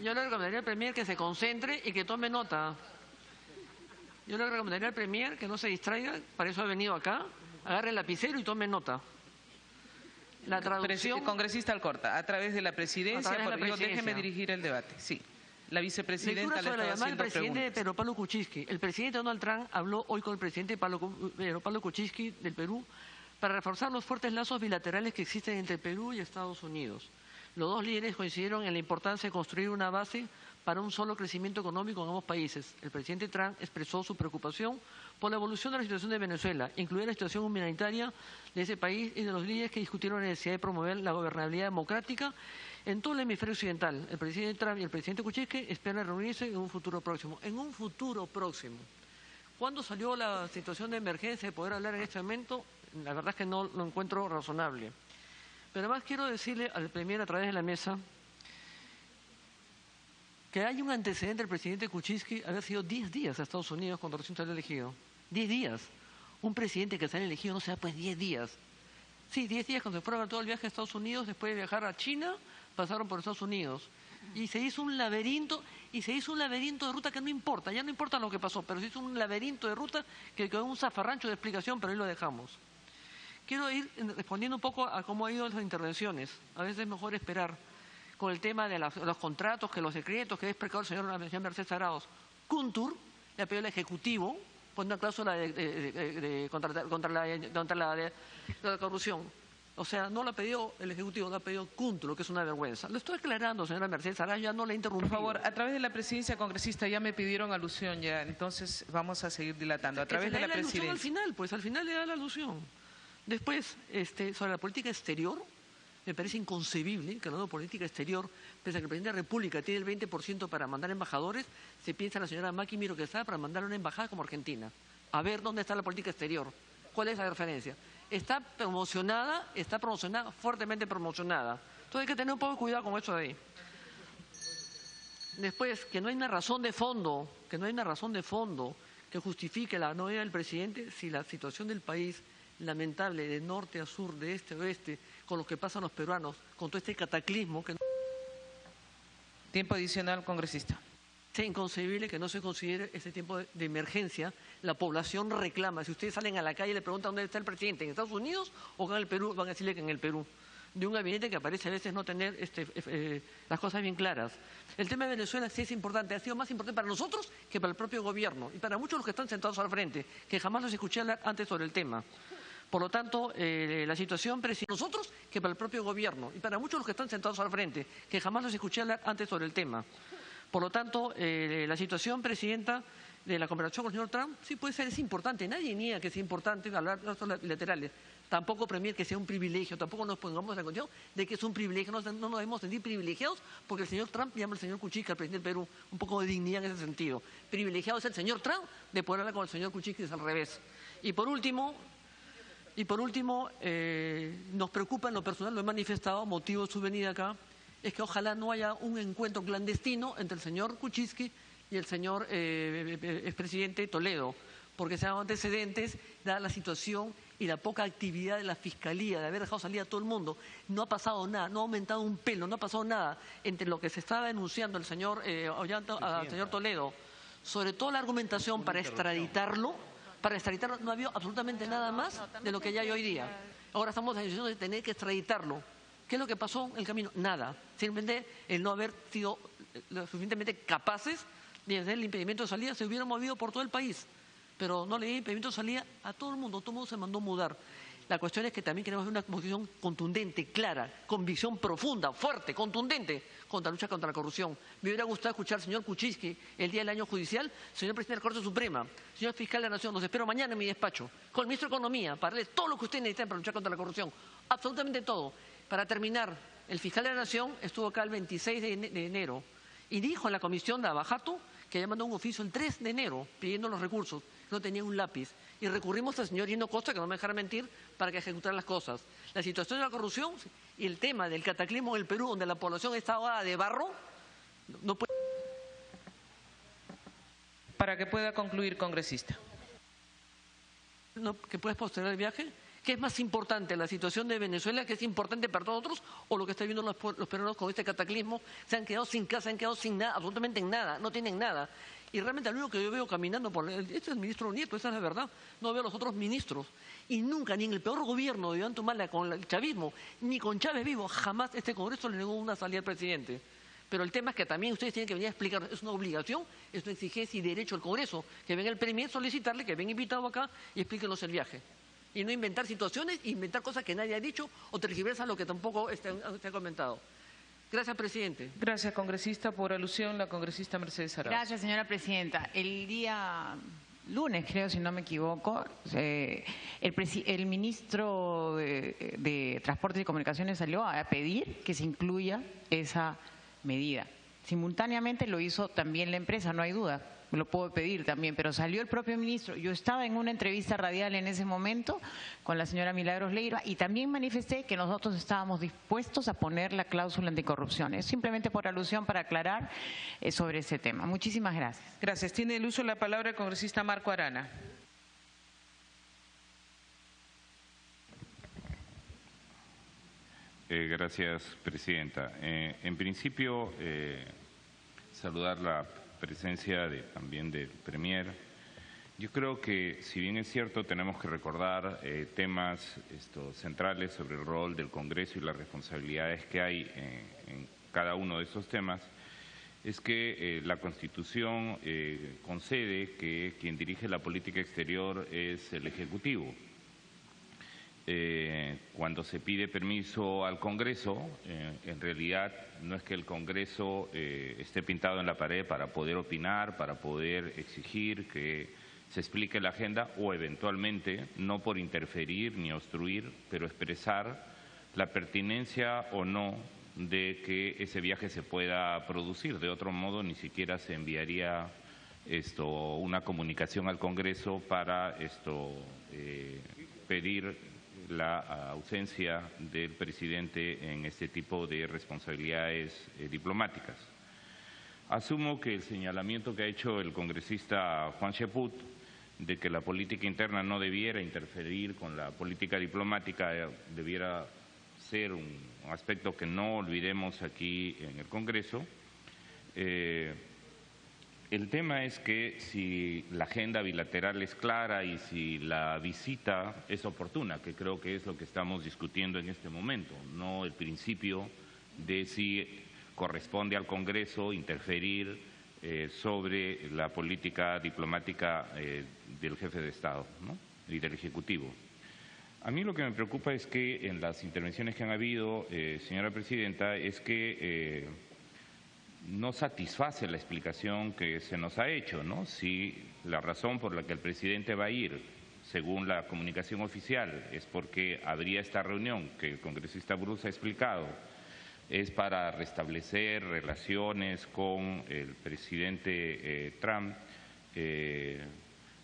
Yo le recomendaría al premier que se concentre y que tome nota. Yo le recomendaría al premier que no se distraiga, para eso ha venido acá, agarre el lapicero y tome nota. La traducción... Congresista Alcorta, a través de la presidencia, déjeme dirigir el debate. Sí, la vicepresidenta le estaba haciendo preguntas. El presidente Pedro Pablo Kuczynski. El presidente Donald Trump habló hoy con el presidente Pedro Pablo Kuczynski del Perú para reforzar los fuertes lazos bilaterales que existen entre Perú y Estados Unidos. Los dos líderes coincidieron en la importancia de construir una base para un solo crecimiento económico en ambos países. El presidente Trump expresó su preocupación por la evolución de la situación de Venezuela, incluida la situación humanitaria de ese país, y de los líderes que discutieron la necesidad de promover la gobernabilidad democrática en todo el hemisferio occidental. El presidente Trump y el presidente Kuczynski esperan reunirse en un futuro próximo. En un futuro próximo. ¿Cuándo salió la situación de emergencia de poder hablar en este momento? La verdad es que no lo encuentro razonable. Pero además quiero decirle al Premier a través de la mesa que hay un antecedente del presidente Kuczynski haber sido 10 días a Estados Unidos cuando recién salió elegido. 10 días. Un presidente que sale elegido no se da pues 10 días. Sí, 10 días cuando se fueron a todo el viaje a Estados Unidos, después de viajar a China, pasaron por Estados Unidos. Y se hizo un laberinto, de ruta que no importa, ya no importa lo que pasó, pero se hizo un laberinto de ruta que quedó un zafarrancho de explicación, pero ahí lo dejamos. Quiero ir respondiendo un poco a cómo han ido las intervenciones. A veces es mejor esperar con el tema de los contratos, que los decretos, que ha explicado el señor Mercedes Arauz. Kuntur le ha pedido al Ejecutivo poner una cláusula contra la corrupción. O sea, no lo ha pedido el Ejecutivo, lo ha pedido Kuntur, lo que es una vergüenza. Lo estoy aclarando, señora Mercedes Arauz, ya no le he interrumpido. Por favor, a través de la presidencia congresista ya me pidieron alusión ya, entonces vamos a seguir dilatando. A través de la presidencia. Al final, pues al final le da la alusión. Después, sobre la política exterior, me parece inconcebible que hablando de política exterior, pese a que el presidente de la República tiene el 20% para mandar embajadores, se piensa en la señora Maki Miro que está para mandar una embajada como Argentina. A ver dónde está la política exterior, cuál es la referencia. Está promocionada, fuertemente promocionada. Entonces hay que tener un poco de cuidado con eso de ahí. Después, que no hay una razón de fondo, que justifique la novedad del presidente si la situación del país lamentable de norte a sur, de este a oeste, con lo que pasan los peruanos, con todo este cataclismo. Tiempo adicional, congresista. Es inconcebible que no se considere este tiempo de emergencia. La población reclama. Si ustedes salen a la calle y le preguntan dónde está el presidente, ¿en Estados Unidos o en el Perú? Van a decirle que en el Perú. De un gabinete que parece a veces no tener las cosas bien claras. El tema de Venezuela sí es importante, ha sido más importante para nosotros que para el propio gobierno y para muchos de los que están sentados al frente, que jamás los escuché hablar antes sobre el tema. Por lo tanto, la situación nosotros que para el propio gobierno y para muchos de los que están sentados al frente, que jamás los escuché hablar antes sobre el tema. Por lo tanto, la situación, Presidenta, de la conversación con el señor Trump, sí puede ser, es importante. Nadie niega que sea importante hablar de los bilaterales. Tampoco, Premier, que sea un privilegio. Tampoco nos pongamos en la condición de que es un privilegio. No nos debemos sentir privilegiados porque el señor Trump llama al señor Kuczynski, al presidente del Perú, un poco de dignidad en ese sentido. Privilegiado es el señor Trump de poder hablar con el señor Kuczynski, es al revés. Y por último, nos preocupa en lo personal, lo he manifestado, motivo de su venida acá, es que ojalá no haya un encuentro clandestino entre el señor Kuczynski y el señor expresidente Toledo, porque se han dado antecedentes, dada la situación y la poca actividad de la Fiscalía, de haber dejado salir a todo el mundo. No ha pasado nada, no ha aumentado un pelo, no ha pasado nada entre lo que se estaba denunciando el señor Ollanta al señor Toledo, sobre todo la argumentación para extraditarlo, no ha habido absolutamente nada más de lo que ya hay hoy día. Ahora estamos en la situación de tener que extraditarlo. ¿Qué es lo que pasó en el camino? Nada. Simplemente el no haber sido lo suficientemente capaces de hacer el impedimento de salida, se hubieran movido por todo el país. Pero no le di impedimento de salida a todo el mundo se mandó mudar. La cuestión es que también queremos ver una posición contundente, clara, convicción profunda, fuerte, contundente contra la lucha contra la corrupción. Me hubiera gustado escuchar al señor Kuczynski el día del año judicial, señor presidente de la Corte Suprema, señor fiscal de la Nación, los espero mañana en mi despacho, con el ministro de Economía, para darle todo lo que ustedes necesitan para luchar contra la corrupción, absolutamente todo. Para terminar, el fiscal de la Nación estuvo acá el 26 de enero y dijo en la comisión de Abajato que había mandado un oficio el 3 de enero pidiendo los recursos, no tenía un lápiz. Y recurrimos al señor Gino Costa, que no me dejará mentir, para que ejecutara las cosas. La situación de la corrupción y el tema del cataclismo en el Perú, donde la población está ahogada de barro, no puede... Para que pueda concluir, congresista. ¿Que puedes postergar el viaje? ¿Qué es más importante, la situación de Venezuela, que es importante para todos nosotros, o lo que están viendo los peruanos con este cataclismo? Se han quedado sin casa, se han quedado sin nada, absolutamente en nada, no tienen nada. Y realmente lo único que yo veo caminando este es el ministro Nieto, esa es la verdad. No veo a los otros ministros. Y nunca, ni en el peor gobierno de Iván Tumala con el chavismo, ni con Chávez vivo, jamás este Congreso le negó una salida al presidente. Pero el tema es que también ustedes tienen que venir a explicar, es una obligación, es una exigencia y derecho al Congreso, que venga el Premier solicitarle, que venga invitado acá y explíquenos el viaje. Y no inventar situaciones, inventar cosas que nadie ha dicho o tergiversar lo que tampoco se ha comentado. Gracias, presidente. Gracias, congresista. Por alusión, la congresista Mercedes Arauz. Gracias, señora presidenta. El día lunes, creo, si no me equivoco, el ministro de Transportes y Comunicaciones salió a pedir que se incluya esa medida. Simultáneamente lo hizo también la empresa, no hay duda. me lo puedo pedir también, pero salió el propio ministro. Yo estaba en una entrevista radial en ese momento con la señora Milagros Leiva y también manifesté que nosotros estábamos dispuestos a poner la cláusula anticorrupción. Es simplemente por alusión para aclarar sobre ese tema. Muchísimas gracias. Gracias. Tiene el uso de la palabra el congresista Marco Arana. Gracias, presidenta. En principio, saludar la presencia también del Premier. Yo creo que, si bien es cierto, tenemos que recordar temas centrales sobre el rol del Congreso y las responsabilidades que hay en cada uno de esos temas, es que la Constitución concede que quien dirige la política exterior es el Ejecutivo. Cuando se pide permiso al Congreso, en realidad no es que el Congreso esté pintado en la pared para poder opinar, para poder exigir que se explique la agenda o eventualmente, no por interferir ni obstruir, pero expresar la pertinencia o no de que ese viaje se pueda producir. De otro modo, ni siquiera se enviaría una comunicación al Congreso para pedir la ausencia del presidente en este tipo de responsabilidades diplomáticas. Asumo que el señalamiento que ha hecho el congresista Juan Cheput de que la política interna no debiera interferir con la política diplomática debiera ser un aspecto que no olvidemos aquí en el Congreso. El tema es que si la agenda bilateral es clara y si la visita es oportuna, que creo que es lo que estamos discutiendo en este momento, no el principio de si corresponde al Congreso interferir sobre la política diplomática del jefe de Estado, ¿no? Y del Ejecutivo. A mí lo que me preocupa es que en las intervenciones que han habido, señora Presidenta, es que no satisface la explicación que se nos ha hecho, ¿no? Si la razón por la que el presidente va a ir, según la comunicación oficial, es porque habría esta reunión que el congresista Bruce ha explicado, es para restablecer relaciones con el presidente Trump.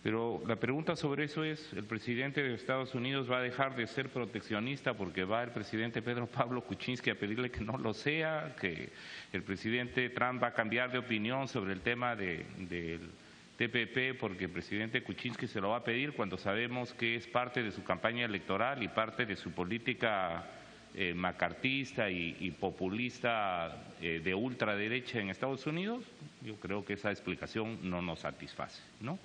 Pero la pregunta sobre eso es, ¿el presidente de Estados Unidos va a dejar de ser proteccionista porque va el presidente Pedro Pablo Kuczynski a pedirle que no lo sea? ¿Que el presidente Trump va a cambiar de opinión sobre el tema del TPP porque el presidente Kuczynski se lo va a pedir cuando sabemos que es parte de su campaña electoral y parte de su política macartista y populista de ultraderecha en Estados Unidos? Yo creo que esa explicación no nos satisface, ¿no?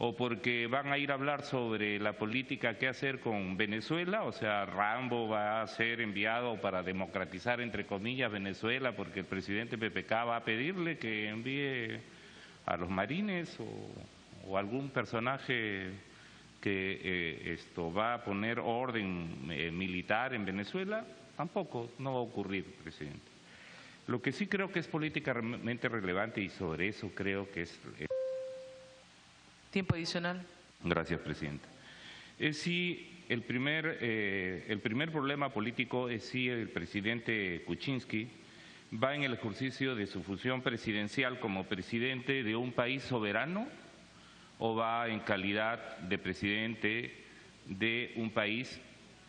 O porque van a ir a hablar sobre la política que hacer con Venezuela, o sea, Rambo va a ser enviado para democratizar, entre comillas, Venezuela, porque el presidente PPK va a pedirle que envíe a los marines o algún personaje que va a poner orden militar en Venezuela. Tampoco, no va a ocurrir, presidente. Lo que sí creo que es políticamente relevante y sobre eso creo que es... Tiempo adicional. Gracias, presidenta. Es si el primer problema político es si el presidente Kuczynski va en el ejercicio de su función presidencial como presidente de un país soberano o va en calidad de presidente de un país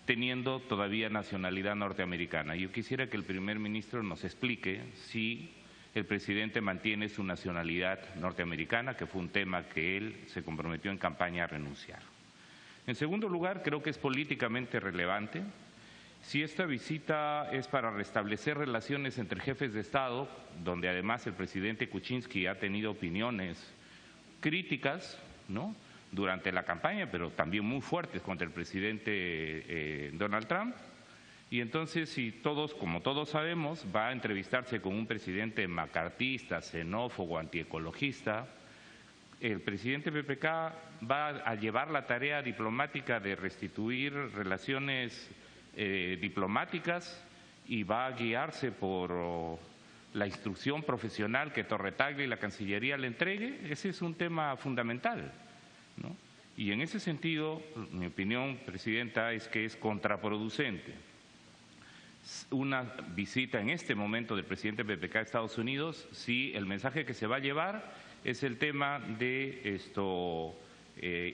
teniendo todavía nacionalidad norteamericana. Yo quisiera que el primer ministro nos explique si el presidente mantiene su nacionalidad norteamericana, que fue un tema que él se comprometió en campaña a renunciar. En segundo lugar, creo que es políticamente relevante si esta visita es para restablecer relaciones entre jefes de Estado, donde además el presidente Kuczynski ha tenido opiniones críticas, ¿no?, durante la campaña, pero también muy fuertes contra el presidente Donald Trump. Y entonces, si todos, como todos sabemos, va a entrevistarse con un presidente macartista, xenófobo, antiecologista, el presidente PPK va a llevar la tarea diplomática de restituir relaciones diplomáticas y va a guiarse por la instrucción profesional que Torretaglia y la Cancillería le entregue. Ese es un tema fundamental, ¿no? Y en ese sentido, mi opinión, presidenta, es que es contraproducente una visita en este momento del presidente PPK a Estados Unidos si el mensaje que se va a llevar es el tema de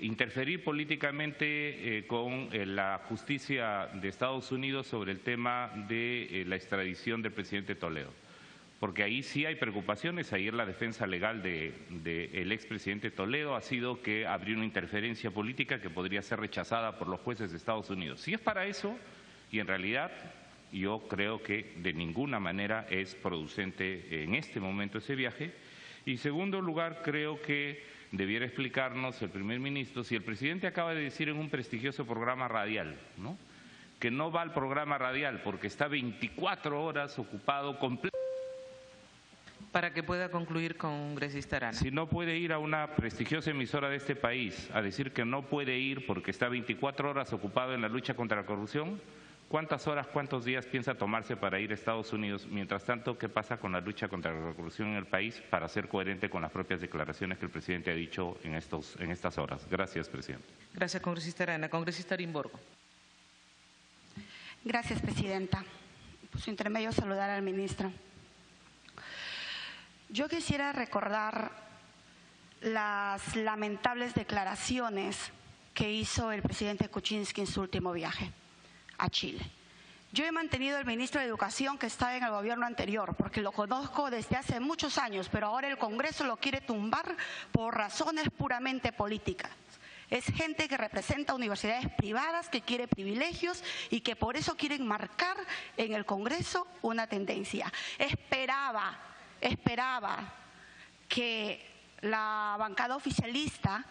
interferir políticamente con la justicia de Estados Unidos sobre el tema de la extradición del presidente Toledo. Porque ahí sí hay preocupaciones. Ayer la defensa legal del expresidente Toledo ha sido que habría una interferencia política que podría ser rechazada por los jueces de Estados Unidos. Si es para eso, y en realidad yo creo que de ninguna manera es producente en este momento ese viaje. Y en segundo lugar, creo que debiera explicarnos el primer ministro, si el presidente acaba de decir en un prestigioso programa radial, ¿no?, que no va al programa radial porque está 24 horas ocupado completamente. Para que pueda concluir, congresista Arana. Si no puede ir a una prestigiosa emisora de este país a decir que no puede ir porque está 24 horas ocupado en la lucha contra la corrupción, ¿cuántas horas, cuántos días piensa tomarse para ir a Estados Unidos? Mientras tanto, ¿qué pasa con la lucha contra la corrupción en el país para ser coherente con las propias declaraciones que el presidente ha dicho en estas horas? Gracias, presidente. Gracias, congresista Arana. Congresista Arimborgo. Gracias, presidenta. Por su intermedio, saludar al ministro. Yo quisiera recordar las lamentables declaraciones que hizo el presidente Kuczynski en su último viaje a Chile. Yo he mantenido al ministro de Educación que estaba en el gobierno anterior, porque lo conozco desde hace muchos años, pero ahora el Congreso lo quiere tumbar por razones puramente políticas. Es gente que representa universidades privadas, que quiere privilegios y que por eso quieren marcar en el Congreso una tendencia. Esperaba que la bancada oficialista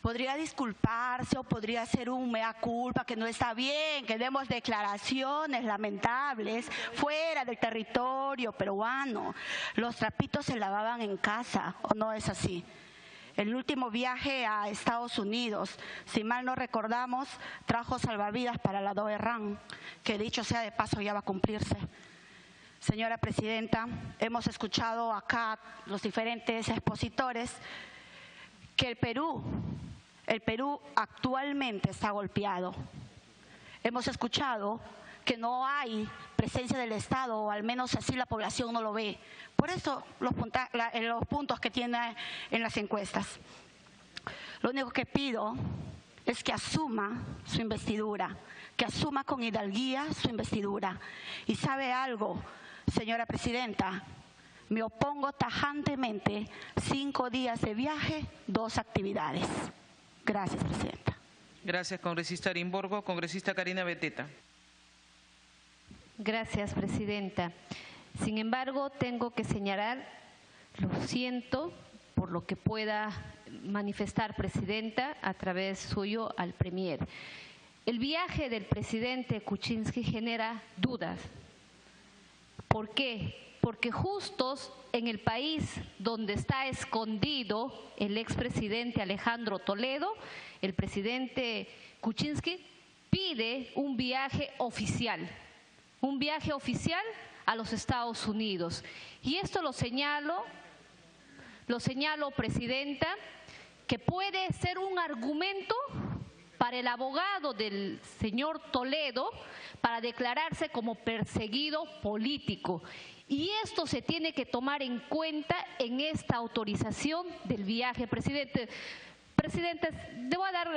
podría disculparse o podría hacer un mea culpa, que no está bien, que demos declaraciones lamentables fuera del territorio peruano. Los trapitos se lavaban en casa, ¿o no es así? El último viaje a Estados Unidos, si mal no recordamos, trajo salvavidas para la DOE-RAN, que dicho sea de paso ya va a cumplirse. Señora presidenta, hemos escuchado acá los diferentes expositores que el Perú actualmente está golpeado. Hemos escuchado que no hay presencia del Estado, o al menos así la población no lo ve. Por eso los puntos que tiene en las encuestas. Lo único que pido es que asuma su investidura, que asuma con hidalguía su investidura. Y ¿sabe algo, señora presidenta? Me opongo tajantemente 5 días de viaje, 2 actividades. Gracias, presidenta. Gracias, congresista Arimborgo. Congresista Karina Beteta. Gracias, presidenta. Sin embargo, tengo que señalar, lo siento por lo que pueda manifestar, presidenta, a través suyo al premier. El viaje del presidente Kuczynski genera dudas. ¿Por qué? Porque justo en el país donde está escondido el expresidente Alejandro Toledo, el presidente Kuczynski pide un viaje oficial a los Estados Unidos. Y esto lo señalo, presidenta, que puede ser un argumento para el abogado del señor Toledo para declararse como perseguido político. Y esto se tiene que tomar en cuenta en esta autorización del viaje, presidente. Presidente, le voy a dar,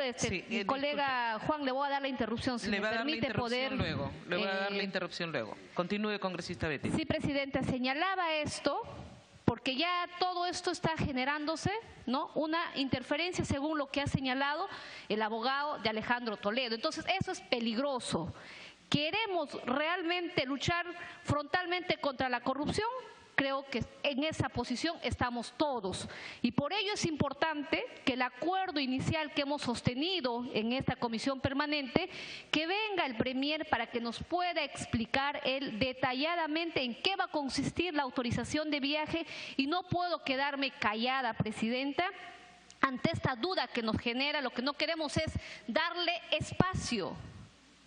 mi colega Juan, le voy a dar la interrupción, si me permite poder... Le voy a dar la interrupción luego. Continúe, congresista Betty. Sí, presidenta, señalaba esto porque ya todo esto está generándose, ¿no?, una interferencia según lo que ha señalado el abogado de Alejandro Toledo. Entonces, eso es peligroso. ¿Queremos realmente luchar frontalmente contra la corrupción? Creo que en esa posición estamos todos y por ello es importante que el acuerdo inicial que hemos sostenido en esta comisión permanente, que venga el premier para que nos pueda explicar él detalladamente en qué va a consistir la autorización de viaje, y no puedo quedarme callada, presidenta, ante esta duda que nos genera. Lo que no queremos es darle espacio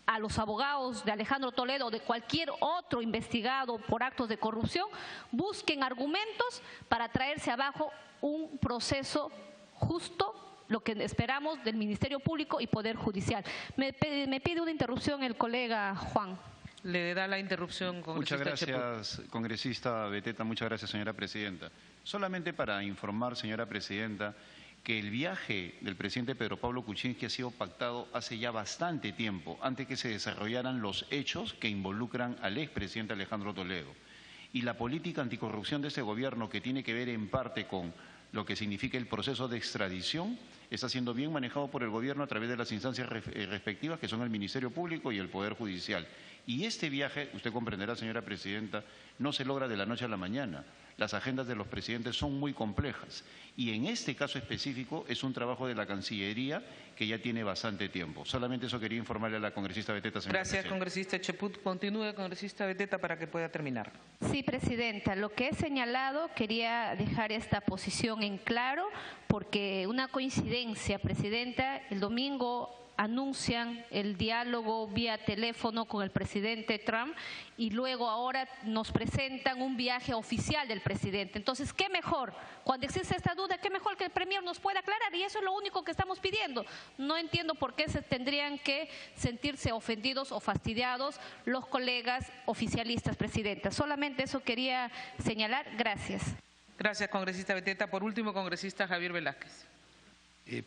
a los abogados de Alejandro Toledo o de cualquier otro investigado por actos de corrupción. Busquen argumentos para traerse abajo un proceso justo, lo que esperamos del Ministerio Público y Poder Judicial. Me pide una interrupción el colega Juan. Le da la interrupción, congresista Muchas gracias, congresista Beteta. Muchas gracias, señora presidenta. Solamente para informar, señora presidenta, que el viaje del presidente Pedro Pablo Kuczynski ha sido pactado hace ya bastante tiempo, antes que se desarrollaran los hechos que involucran al expresidente Alejandro Toledo. Y la política anticorrupción de este gobierno, que tiene que ver en parte con lo que significa el proceso de extradición, está siendo bien manejado por el gobierno a través de las instancias respectivas, que son el Ministerio Público y el Poder Judicial. Y este viaje, usted comprenderá, señora presidenta, no se logra de la noche a la mañana. Las agendas de los presidentes son muy complejas y en este caso específico es un trabajo de la Cancillería que ya tiene bastante tiempo. Solamente eso quería informarle a la congresista Beteta, señora Gracias, presidenta. congresista Cheput. Continúe, congresista Beteta, para que pueda terminar. Sí, presidenta. Lo que he señalado, quería dejar esta posición en claro, porque una coincidencia, presidenta, el domingo anuncian el diálogo vía teléfono con el presidente Trump y luego ahora nos presentan un viaje oficial del presidente. Entonces, ¿qué mejor? Cuando existe esta duda, ¿qué mejor que el Premier nos pueda aclarar? Y eso es lo único que estamos pidiendo. No entiendo por qué se tendrían que sentirse ofendidos o fastidiados los colegas oficialistas, presidenta. Solamente eso quería señalar. Gracias. Gracias, congresista Beteta. Por último, congresista Javier Velázquez.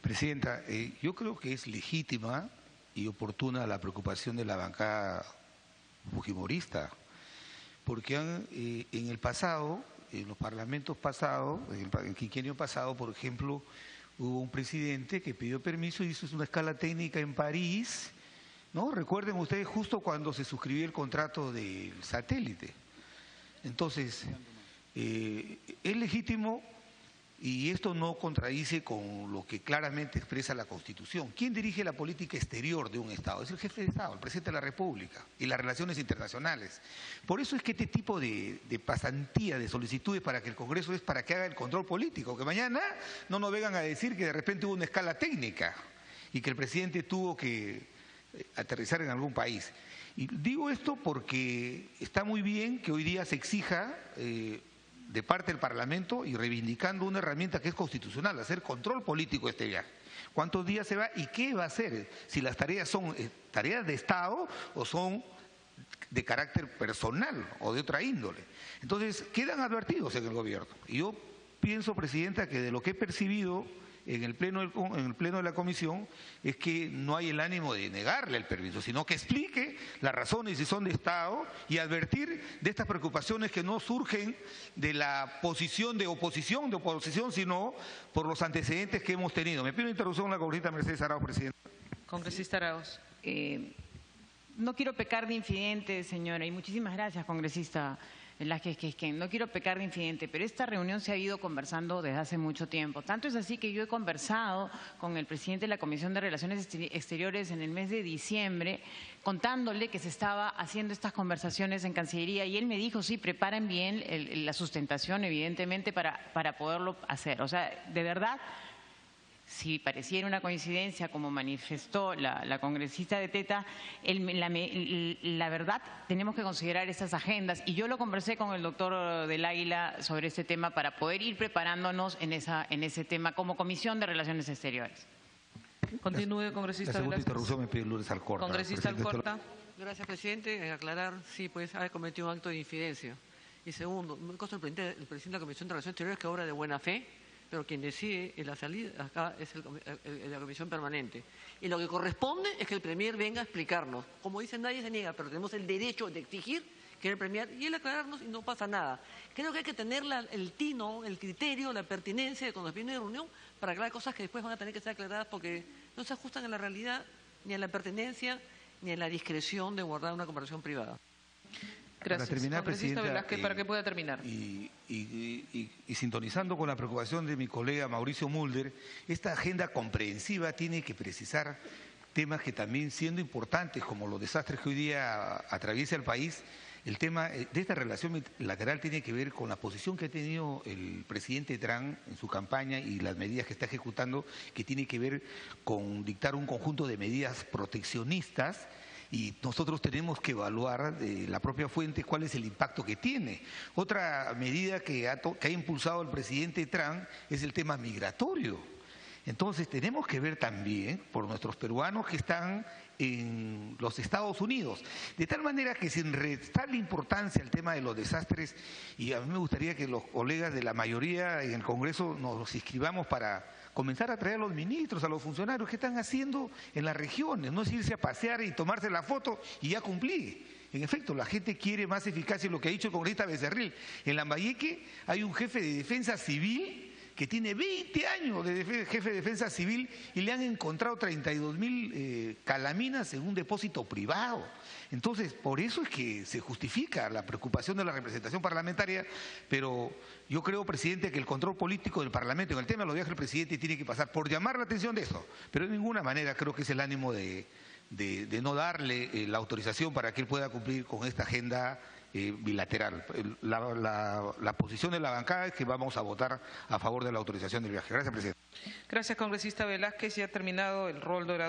Presidenta, yo creo que es legítima y oportuna la preocupación de la bancada fujimorista, porque en el pasado, en los parlamentos pasados, en el quinquenio pasado, por ejemplo, hubo un presidente que pidió permiso y hizo una escala técnica en París, ¿no? Recuerden ustedes justo cuando se suscribió el contrato del satélite. Entonces, es legítimo. Y esto no contradice con lo que claramente expresa la Constitución. ¿Quién dirige la política exterior de un Estado? Es el jefe de Estado, el presidente de la República, y las relaciones internacionales. Por eso es que este tipo de pasantía, de solicitudes para que el Congreso es para que haga el control político, que mañana no nos vengan a decir que de repente hubo una escala técnica y que el presidente tuvo que aterrizar en algún país. Y digo esto porque está muy bien que hoy día se exija de parte del Parlamento y reivindicando una herramienta que es constitucional, hacer control político de este viaje. ¿Cuántos días se va y qué va a hacer? Si las tareas son tareas de Estado o son de carácter personal o de otra índole. Entonces, quedan advertidos en el gobierno. Y yo pienso, presidenta, que de lo que he percibido en el pleno de la comisión es que no hay el ánimo de negarle el permiso, sino que explique las razones si son de Estado y advertir de estas preocupaciones que no surgen de la posición de oposición, sino por los antecedentes que hemos tenido. Me pido interrupción a la congresista Mercedes Arauz, presidenta. Congresista Arauz. No quiero pecar de infidente, señora, y muchísimas gracias, congresista Velázquez, que no quiero pecar de infidente, pero esta reunión se ha ido conversando desde hace mucho tiempo. Tanto es así que yo he conversado con el presidente de la Comisión de Relaciones Exteriores en el mes de diciembre, contándole que se estaba haciendo estas conversaciones en Cancillería, y él me dijo, sí, preparen bien la sustentación, evidentemente, para poderlo hacer. O sea, de verdad, si pareciera una coincidencia, como manifestó la congresista Beteta, la verdad tenemos que considerar esas agendas, y yo lo conversé con el doctor del Águila sobre este tema para poder ir preparándonos en ese tema como Comisión de Relaciones Exteriores. Continúe, congresista. La segunda interrupción me pide Lourdes Alcorta. Congresista Alcorta. Gracias, presidente. En aclarar, sí, pues ha cometido un acto de infidencia. Y segundo, me consta el presidente de la Comisión de Relaciones Exteriores que obra de buena fe, pero quien decide en la salida acá es la Comisión Permanente. Y lo que corresponde es que el Premier venga a explicarnos. Como dicen, nadie se niega, pero tenemos el derecho de exigir que el Premier y él aclararnos y no pasa nada. Creo que hay que tener el tino, el criterio, la pertinencia de cuando viene de reunión para aclarar cosas que después van a tener que ser aclaradas porque no se ajustan a la realidad, ni a la pertinencia, ni a la discreción de guardar una conversación privada. Gracias. Para terminar, Congresista presidenta, Velázquez, para que pueda terminar. Y sintonizando con la preocupación de mi colega Mauricio Mulder, esta agenda comprensiva tiene que precisar temas que también, siendo importantes como los desastres que hoy día atraviesa el país, el tema de esta relación bilateral tiene que ver con la posición que ha tenido el presidente Trump en su campaña y las medidas que está ejecutando, que tiene que ver con dictar un conjunto de medidas proteccionistas. Y nosotros tenemos que evaluar de la propia fuente cuál es el impacto que tiene. Otra medida que ha impulsado el presidente Trump es el tema migratorio. Entonces tenemos que ver también por nuestros peruanos que están en los Estados Unidos. De tal manera que sin restarle importancia al tema de los desastres, y a mí me gustaría que los colegas de la mayoría en el Congreso nos inscribamos para comenzar a traer a los ministros, a los funcionarios, ¿qué están haciendo en las regiones? No es irse a pasear y tomarse la foto y ya cumplí. En efecto, la gente quiere más eficacia, y lo que ha dicho el congresista Becerril. En Lambayeque hay un jefe de defensa civil que tiene 20 años de jefe de defensa civil y le han encontrado 32.000 calaminas en un depósito privado. Entonces, por eso es que se justifica la preocupación de la representación parlamentaria, pero yo creo, presidente, que el control político del Parlamento en el tema de los viajes del presidente tiene que pasar por llamar la atención de eso, pero de ninguna manera creo que es el ánimo de no darle la autorización para que él pueda cumplir con esta agenda bilateral. La posición de la bancada es que vamos a votar a favor de la autorización del viaje. Gracias, presidente. Gracias, congresista Velázquez. Ya ha terminado el rol de orador.